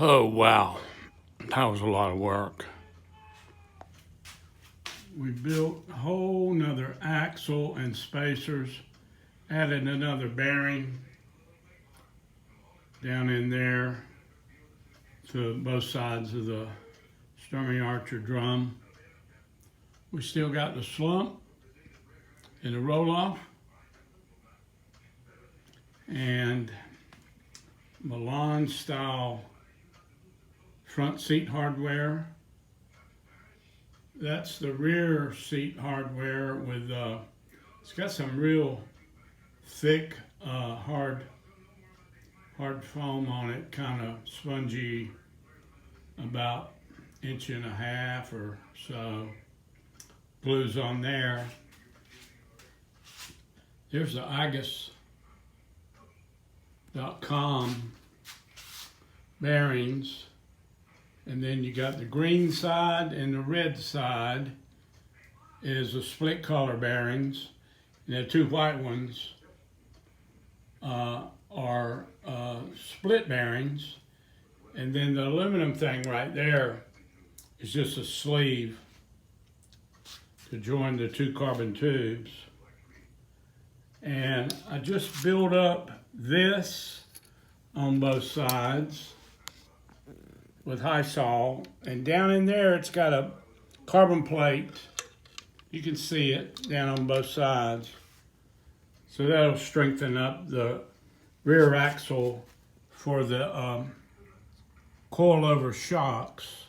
Oh, wow. That was a lot of work. We built a whole nother axle and spacers, added another bearing down in there to both sides of the Sturmey Archer drum. We still got the slump and the roll-off and Milan style front seat hardware. That's the rear seat hardware with, it's got some real thick, hard foam on it, kind of spongy, about 1.5 inches or so. Glues on there. There's the igus.com bearings. And then you got the green side and the red side is the split color bearings. And the two white ones are split bearings. And then the aluminum thing right there is just a sleeve to join the two carbon tubes. And I just built up this on both sides with high sol, and down in there it's got a carbon plate. You can see it down on both sides. So that'll strengthen up the rear axle for the coilover shocks.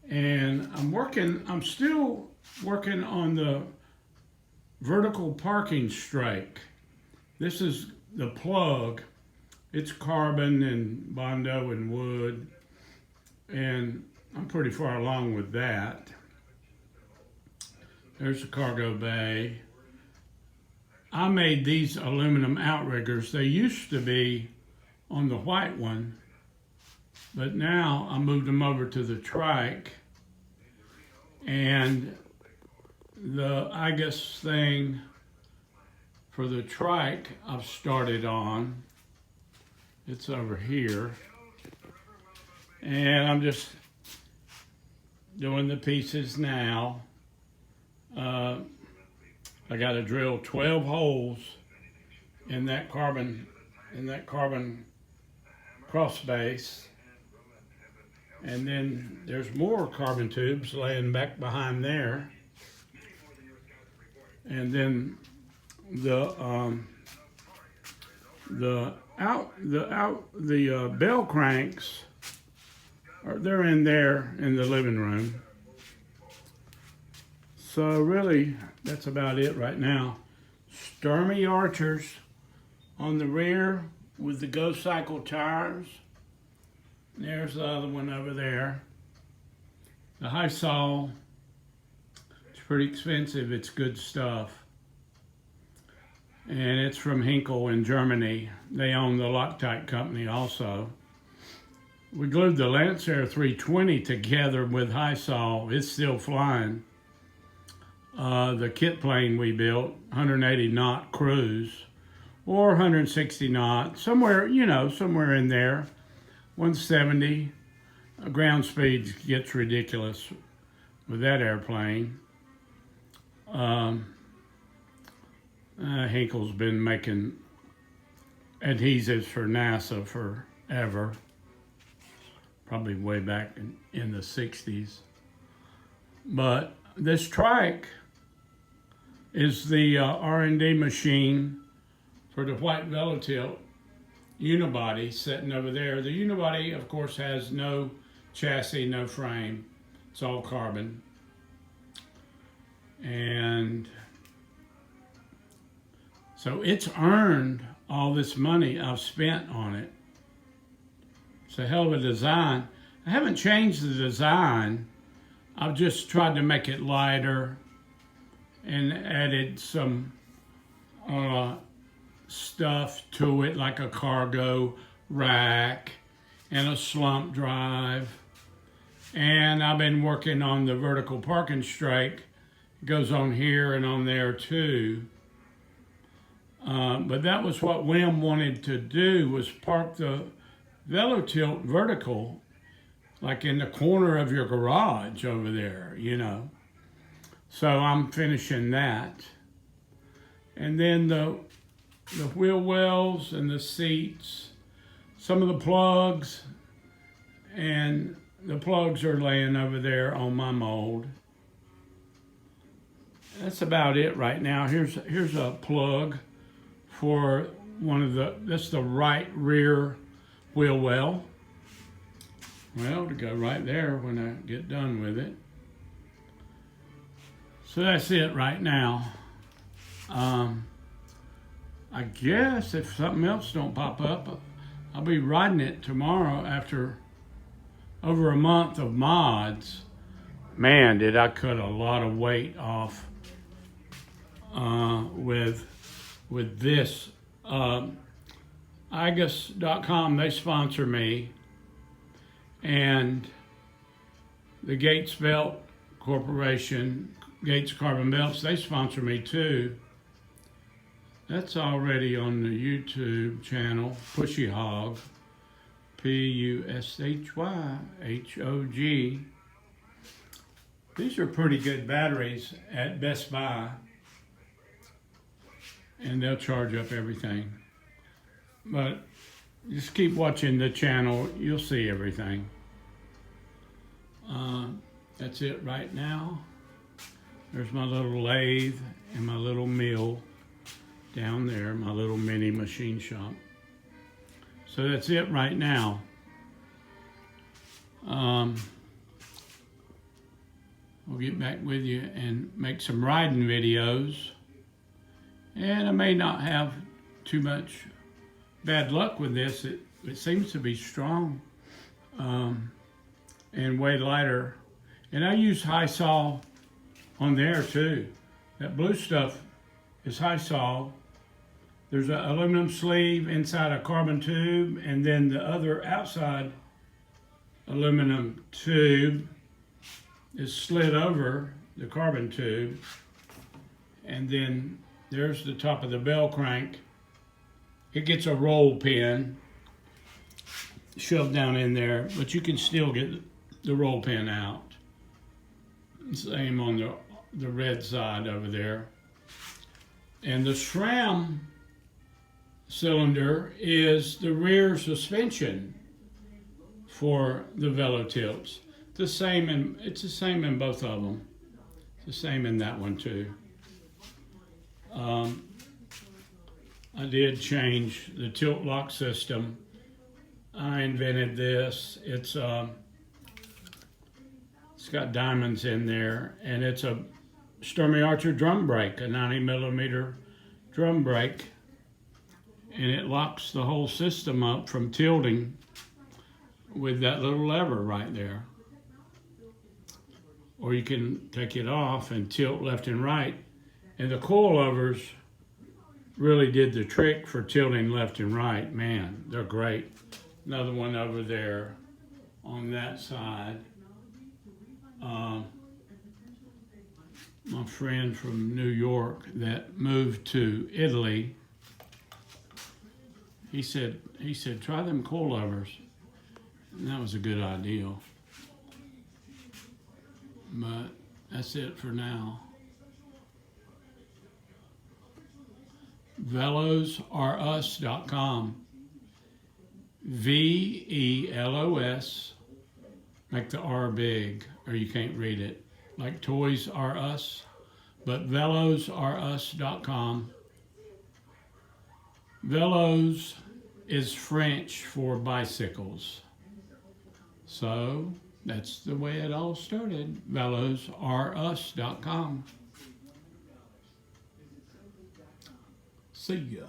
And I'm still working on the vertical parking strake. This is the plug. It's carbon and Bondo and wood, and I'm pretty far along with that. There's the cargo bay. I made these aluminum outriggers. They used to be on the white one, but now I moved them over to the trike, and the igus thing for the trike I've started on. It's over here, and I'm just doing the pieces now. I got to drill 12 holes in that carbon cross base, and then there's more carbon tubes laying back behind there, and then the bell cranks they're in there in the living room. So really, that's about it right now. Sturmey Archers on the rear with the Go Cycle tires. There's the other one over there. The high sol, it's pretty expensive. It's good stuff. And it's from Henkel in Germany. They own the Loctite company also. We glued the Lancer 320 together with high sol. It's still flying. The kit plane we built, 180 knot cruise, or 160 knot, somewhere in there. 170. Ground speed gets ridiculous with that airplane. Henkel's been making adhesives for NASA forever, probably way back in the 60s. But this trike is the R&D machine for the white velotilt unibody sitting over there. The unibody, of course, has no chassis, no frame. It's all carbon. And so it's earned all this money I've spent on it. It's a hell of a design. I haven't changed the design. I've just tried to make it lighter and added some stuff to it, like a cargo rack and a slump drive. And I've been working on the vertical parking strake. It goes on here and on there too. But that was what Wim wanted to do, was park the velotilt vertical, like in the corner of your garage over there, you know. So I'm finishing that. And then the wheel wells and the seats, some of the plugs, and the plugs are laying over there on my mold. That's about it right now. Here's a plug for that's the right rear wheel well. Well, to go right there when I get done with it. So that's it right now. I guess if something else don't pop up, I'll be riding it tomorrow after over a month of mods. Man, did I cut a lot of weight off with this. Igus.com, they sponsor me, and the Gates Belt Corporation, Gates Carbon Belts, they sponsor me too. That's already on the YouTube channel, Pushy Hog, P-U-S-H-Y-H-O-G. These are pretty good batteries at Best Buy, and they'll charge up everything. But just keep watching the channel, you'll see everything. That's it right now. There's my little lathe and my little mill down there, my little mini machine shop. So that's it right now. We'll get back with you and make some riding videos. And I may not have too much bad luck with this. It seems to be strong and way lighter. And I use high sol on there too. That blue stuff is high sol. There's an aluminum sleeve inside a carbon tube, and then the other outside aluminum tube is slid over the carbon tube. And then there's the top of the bell crank. It gets a roll pin shoved down in there, but you can still get the roll pin out. Same on the red side over there. And the SRAM cylinder is the rear suspension for the velotilts. It's the same in both of them. It's the same in that one too. I did change the tilt lock system. I invented this. It's got diamonds in there, and it's a Sturmey Archer drum brake, a 90mm drum brake, and it locks the whole system up from tilting with that little lever right there. Or you can take it off and tilt left and right. And the coilovers really did the trick for tilting left and right. Man, they're great. Another one over there on that side. My friend from New York that moved to Italy, he said, try them coilovers. And that was a good idea. But that's it for now. velosareus.com. V-E-L-O-S. Make the R big, or you can't read it. Like Toys R Us, but velosareus.com. Velos is French for bicycles. So that's the way it all started. velosareus.com. See ya.